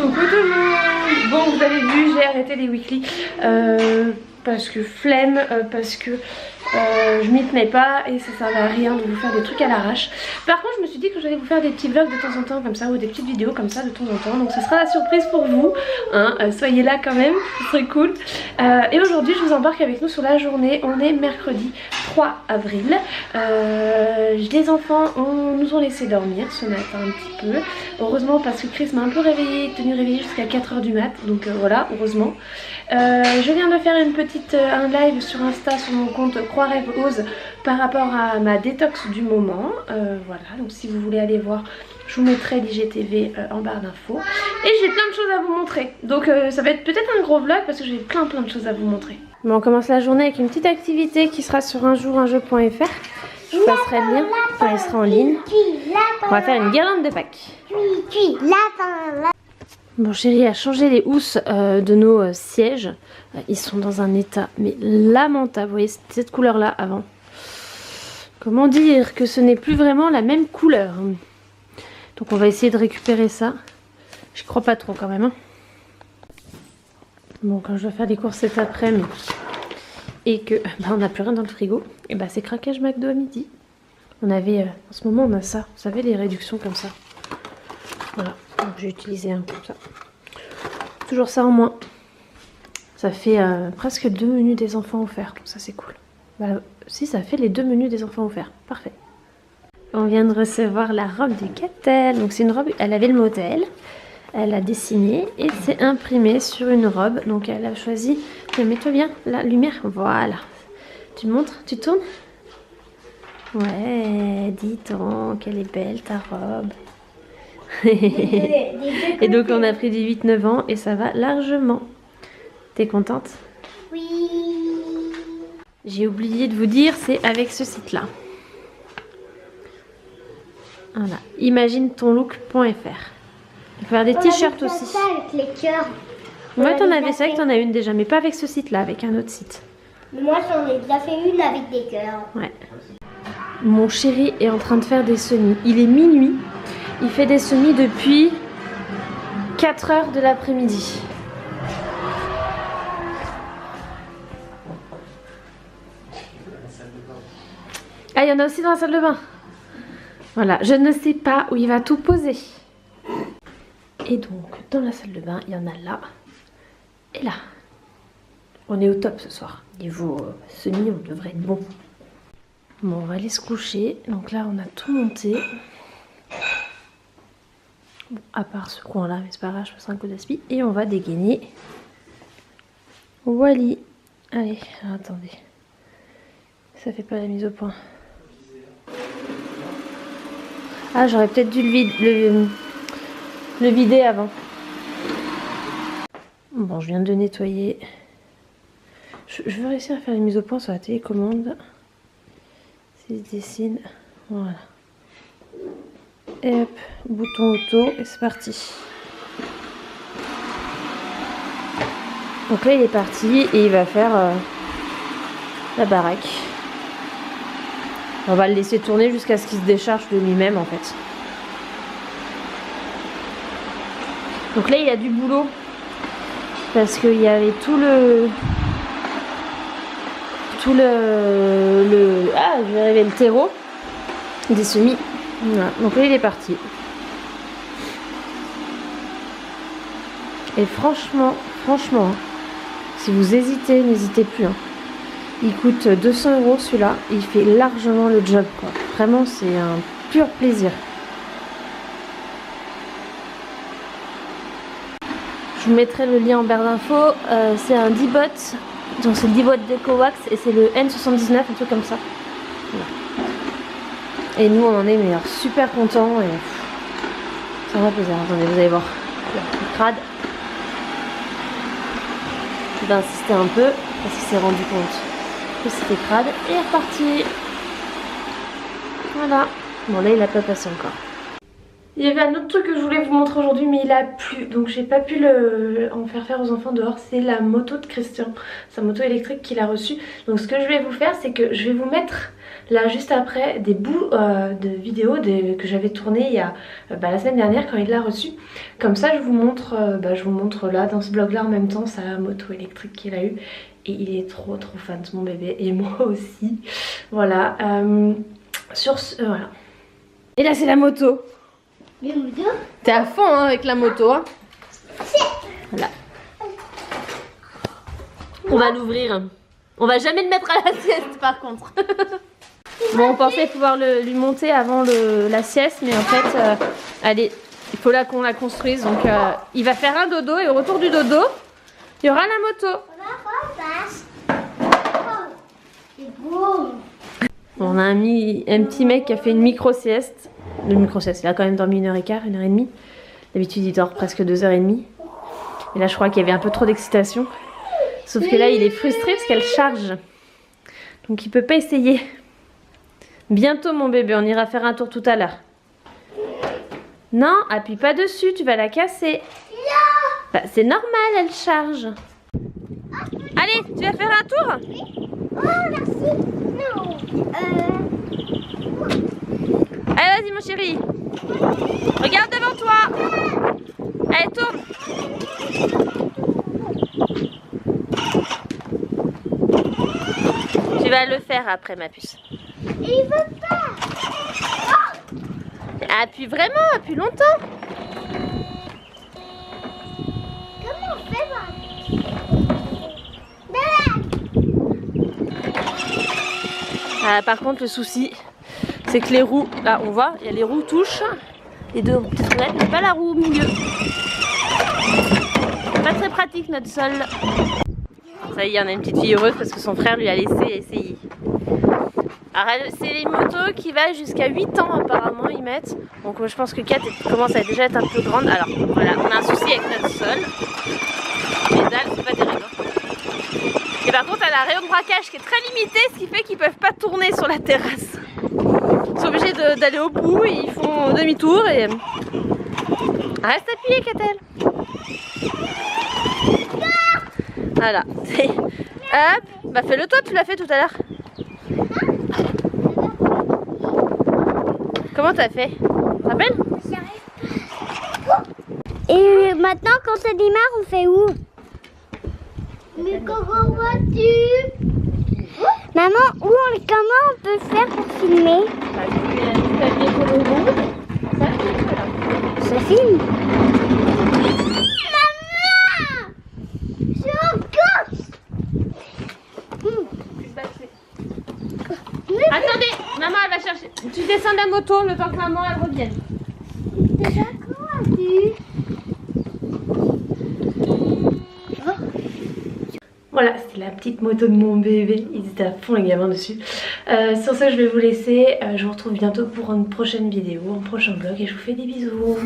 Coucou tout le monde. Bon, vous avez vu, j'ai arrêté les weekly parce que flemme, parce que je m'y tenais pas et ça servait à rien de vous faire des trucs à l'arrache. Par contre je me suis dit que j'allais vous faire des petits vlogs de temps en temps comme ça, ou des petites vidéos comme ça de temps en temps. Donc ce sera la surprise pour vous, hein, soyez là quand même, ce serait cool. Et aujourd'hui je vous embarque avec nous sur la journée. On est mercredi 3 avril. Les enfants nous ont laissé dormir ce matin un petit peu. Heureusement parce que Chris m'a un peu tenu réveillée jusqu'à 4 h du mat. Donc voilà, heureusement. Je viens de faire un live sur Insta sur mon compte Croix Rêve Ose par rapport à ma détox du moment. Voilà, donc si vous voulez aller voir, je vous mettrai l'IGTV en barre d'infos. Et j'ai plein de choses à vous montrer. Donc ça va être peut-être un gros vlog parce que j'ai plein de choses à vous montrer. Bon, on commence la journée avec une petite activité qui sera sur unjoursjeu.fr. Je vous passerai le lien quand elle sera en ligne. On va faire une guirlande de Pâques. Bon, chérie a changé les housses de nos sièges. Ils sont dans un état mais lamentable. Vous voyez cette couleur là avant. Comment dire que ce n'est plus vraiment la même couleur. Donc on va essayer de récupérer ça. Je crois pas trop quand même. Hein. Bon, quand je dois faire des courses cet après-midi et que on n'a plus rien dans le frigo, et c'est craquage McDo à midi. On avait, en ce moment on a ça. Vous savez les réductions comme ça. Voilà. Donc j'ai utilisé un comme ça. Toujours ça en moins. Ça fait presque 2 menus des enfants offerts. Donc ça c'est cool. Voilà. Si ça fait les 2 menus des enfants offerts. Parfait. On vient de recevoir la robe du Catel. Donc c'est une robe, elle avait le modèle. Elle a dessiné et c'est imprimé sur une robe. Donc elle a choisi. Mets-toi bien la lumière. Voilà. Tu montres, tu tournes. Ouais, dis donc, elle est belle ta robe. Et donc on a pris du 8-9 ans et ça va largement. T'es contente? Oui. J'ai oublié de vous dire, c'est avec ce site là. Voilà, imaginetonlook.fr. On peut faire des t-shirts aussi. Ça avec les cœurs. Moi t'en avais ça que t'en as une déjà, mais pas avec ce site là, avec un autre site. Mais moi j'en ai déjà fait une avec des cœurs. Ouais. Mon chéri est en train de faire des semis. Il est minuit. Il fait des semis depuis 4 h de l'après-midi. Ah, il y en a aussi dans la salle de bain. Voilà, je ne sais pas où il va tout poser. Et donc, dans la salle de bain, il y en a là et là. On est au top ce soir. Niveau semis, on devrait être bon. Bon, on va aller se coucher. Donc là, on a tout monté. Bon, à part ce coin là, mais c'est pas grave, je passe un coup d'aspi. Et on va dégainer Wally. Allez, attendez. Ça fait pas la mise au point. Ah, j'aurais peut-être dû le vider avant. Bon, je viens de nettoyer. Je veux réussir à faire la mise au point sur la télécommande. S'il se dessine, voilà. Et hop, bouton auto et c'est parti. Donc là il est parti et il va faire la baraque. On va le laisser tourner jusqu'à ce qu'il se décharge de lui-même en fait. Donc là il y a du boulot parce qu'il y avait tout le ah je vais arriver le terreau des semis. Voilà. Donc là il est parti. Et franchement, si vous hésitez, n'hésitez plus. Hein. Il coûte 200 € celui-là. Il fait largement le job, quoi. Vraiment, c'est un pur plaisir. Je vous mettrai le lien en barre d'infos. C'est un D-Bot. Donc c'est le D-Bot DecoWax et c'est le N79, un truc comme ça. Voilà. Et nous on en est mais super contents et ça va plaisir. Attendez, vous allez voir. Le crade. Je vais insister un peu parce qu'il s'est rendu compte que c'était crade et est reparti. Voilà. Bon là il a pas passé encore. Il y avait un autre truc que je voulais vous montrer aujourd'hui mais il a plu donc j'ai pas pu en faire aux enfants dehors. C'est la moto de Christian, sa moto électrique qu'il a reçue. Donc ce que je vais vous faire c'est que je vais vous mettre là juste après des bouts de vidéos que j'avais tourné il y a la semaine dernière quand il l'a reçue. Comme ça je vous montre là dans ce vlog là en même temps sa moto électrique qu'il a eu. Et il est trop fan de mon bébé et moi aussi. Voilà, sur ce, voilà. Et là c'est la moto. T'es à fond hein, avec la moto hein. Voilà. On va l'ouvrir. On va jamais le mettre à la sieste par contre. Bon on pensait pouvoir lui monter avant la sieste mais en fait allez, il faut là qu'on la construise. Donc il va faire un dodo et au retour du dodo il y aura la moto. On a un petit mec qui a fait une micro-sieste. Le micro-sieste, il a quand même dormi 1h15, 1h30. D'habitude il dort presque 2h30. Et là je crois qu'il y avait un peu trop d'excitation. Sauf que là il est frustré parce qu'elle charge. Donc il peut pas essayer. Bientôt mon bébé, on ira faire un tour tout à l'heure. Non, appuie pas dessus, tu vas la casser. Bah, c'est normal, elle charge. Allez, tu vas faire un tour? Oh merci. Non. Allez vas-y mon chéri. Regarde devant toi. Allez tourne. Tu vas le faire après ma puce. Il veut pas. Appuie vraiment, appuie longtemps. Comment on fait Par contre le souci c'est que les roues, là on voit, il y a les roues touchent. Les deux petites roulettes, mais pas la roue au milieu. Pas très pratique notre sol. Ça y est, on a une petite fille heureuse parce que son frère lui a laissé essayer. Alors c'est les motos qui va jusqu'à 8 ans apparemment ils mettent. Donc je pense que 4 commence à déjà être un peu grande. Alors voilà, on a un souci avec notre sol. Les dalles c'est pas terrible. Et par contre elle a un rayon de braquage qui est très limité, ce qui fait qu'ils peuvent pas tourner sur la terrasse. Ils sont obligés d'aller au bout, ils font demi-tour et... Reste appuyé Catel. Voilà. Hop, bah fais-le toi, tu l'as fait tout à l'heure. Comment t'as fait? Tu te rappelles? Et maintenant quand ça démarre on fait où? Mais comment vas-tu? Maman, comment on peut faire pour filmer? Ça filme? Maman! Je suis en course! Attendez, maman elle va chercher. Tu descends de la moto le temps que maman elle revienne. Déjà comment vas-tu? Voilà, c'était la petite moto de mon bébé. Ils étaient à fond les gamins dessus. Sur ce, je vais vous laisser. Je vous retrouve bientôt pour une prochaine vidéo, un prochain vlog et je vous fais des bisous.